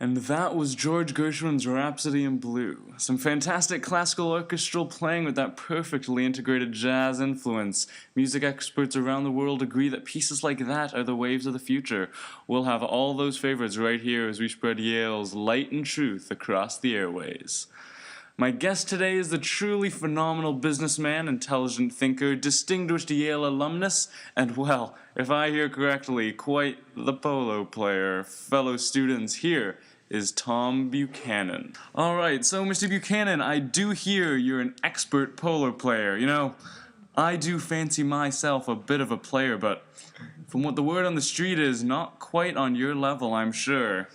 And that was George Gershwin's Rhapsody in Blue. Some fantastic classical orchestral playing with that perfectly integrated jazz influence. Music experts around the world agree that pieces like that are the waves of the future. We'll have all those favorites right here as we spread Yale's light and truth across the airways. My guest today is the truly phenomenal businessman, intelligent thinker, distinguished Yale alumnus, and, well, if I hear correctly, quite the polo player. Fellow students, here is Tom Buchanan. All right, so Mr. Buchanan, I do hear you're an expert polo player. You know, I do fancy myself a bit of a player, but from what the word on the street is, not quite on your level, I'm sure.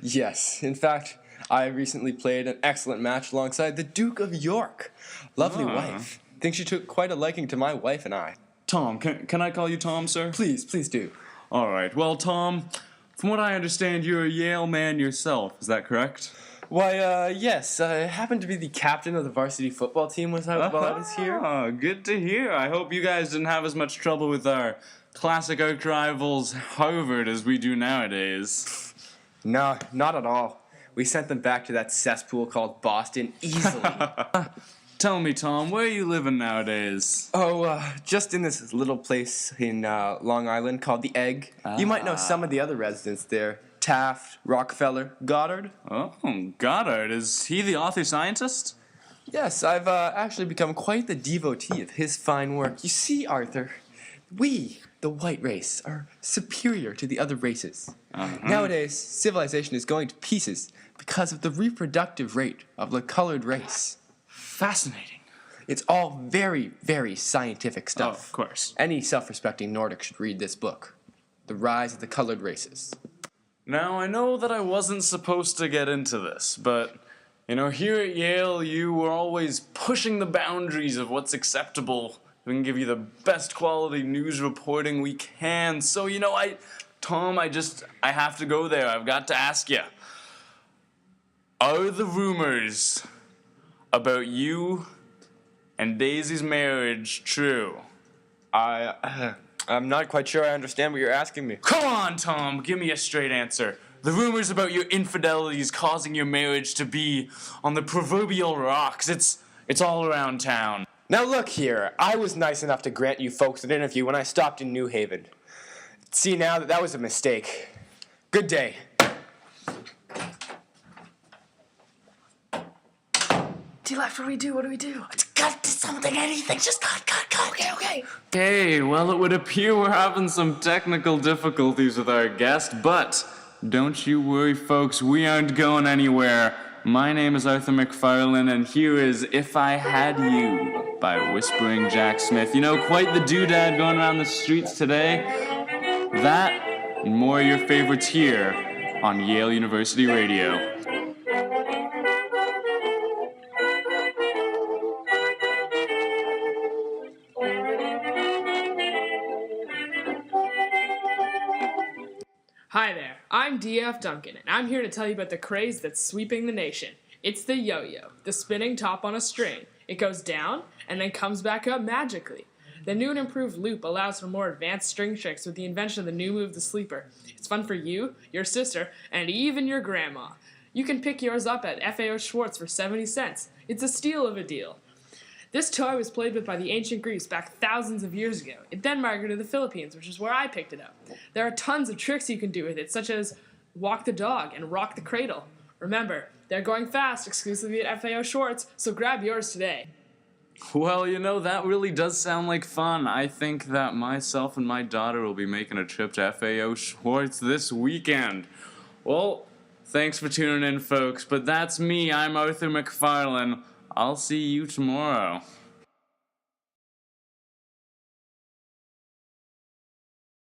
Yes, in fact, I recently played an excellent match alongside the Duke of York. Lovely wife. Think she took quite a liking to my wife and I. Tom, can I call you Tom, sir? Please do. All right. Well, Tom, from what I understand, you're a Yale man yourself. Is that correct? Why, yes. I happen to be the captain of the varsity football team while I was here. Oh, good to hear. I hope you guys didn't have as much trouble with our classic arch rivals, Harvard, as we do nowadays. No, not at all. We sent them back to that cesspool called Boston easily. Tell me, Tom, where are you living nowadays? Oh, just in this little place in Long Island called The Egg. You might know some of the other residents there. Taft, Rockefeller, Goddard. Oh, Goddard. Is he the author-scientist? Yes, I've actually become quite the devotee of his fine work. You see, Arthur, we, the white race, are superior to the other races. Nowadays, civilization is going to pieces because of the reproductive rate of the colored race. Fascinating. It's all very, very scientific stuff. Oh, of course. Any self-respecting Nordic should read this book, The Rise of the Colored Races. Now, I know that I wasn't supposed to get into this, but, you know, here at Yale, you were always pushing the boundaries of what's acceptable. We can give you the best quality news reporting we can. So, you know, Tom, I have to go there. I've got to ask you. Are the rumors about you and Daisy's marriage true? I'm not quite sure I understand what you're asking me. Come on, Tom, give me a straight answer. The rumors about your infidelities causing your marriage to be on the proverbial rocks, it's all around town. Now look here, I was nice enough to grant you folks an interview when I stopped in New Haven. See now that was a mistake. Good day. T-Left, what do we do? What do we do? It's cut to something, anything. Just cut. Okay. Okay, well, it would appear we're having some technical difficulties with our guest, but don't you worry, folks, we aren't going anywhere. My name is Arthur McFarlane, and here is If I Had You by Whispering Jack Smith. You know, quite the doodad going around the streets today. That and more of your favorites here on Yale University Radio. Hi there, I'm D.F. Duncan, and I'm here to tell you about the craze that's sweeping the nation. It's the yo-yo, the spinning top on a string. It goes down and then comes back up magically. The new and improved loop allows for more advanced string tricks with the invention of the new move, the sleeper. It's fun for you, your sister, and even your grandma. You can pick yours up at FAO Schwartz for 70 cents. It's a steal of a deal. This toy was played with by the ancient Greeks back thousands of years ago. It then migrated to the Philippines, which is where I picked it up. There are tons of tricks you can do with it, such as walk the dog and rock the cradle. Remember, they're going fast exclusively at FAO Schwartz, so grab yours today. Well, you know, that really does sound like fun. I think that myself and my daughter will be making a trip to FAO Schwartz this weekend. Well, thanks for tuning in, folks, but that's me. I'm Arthur McFarlane. I'll see you tomorrow.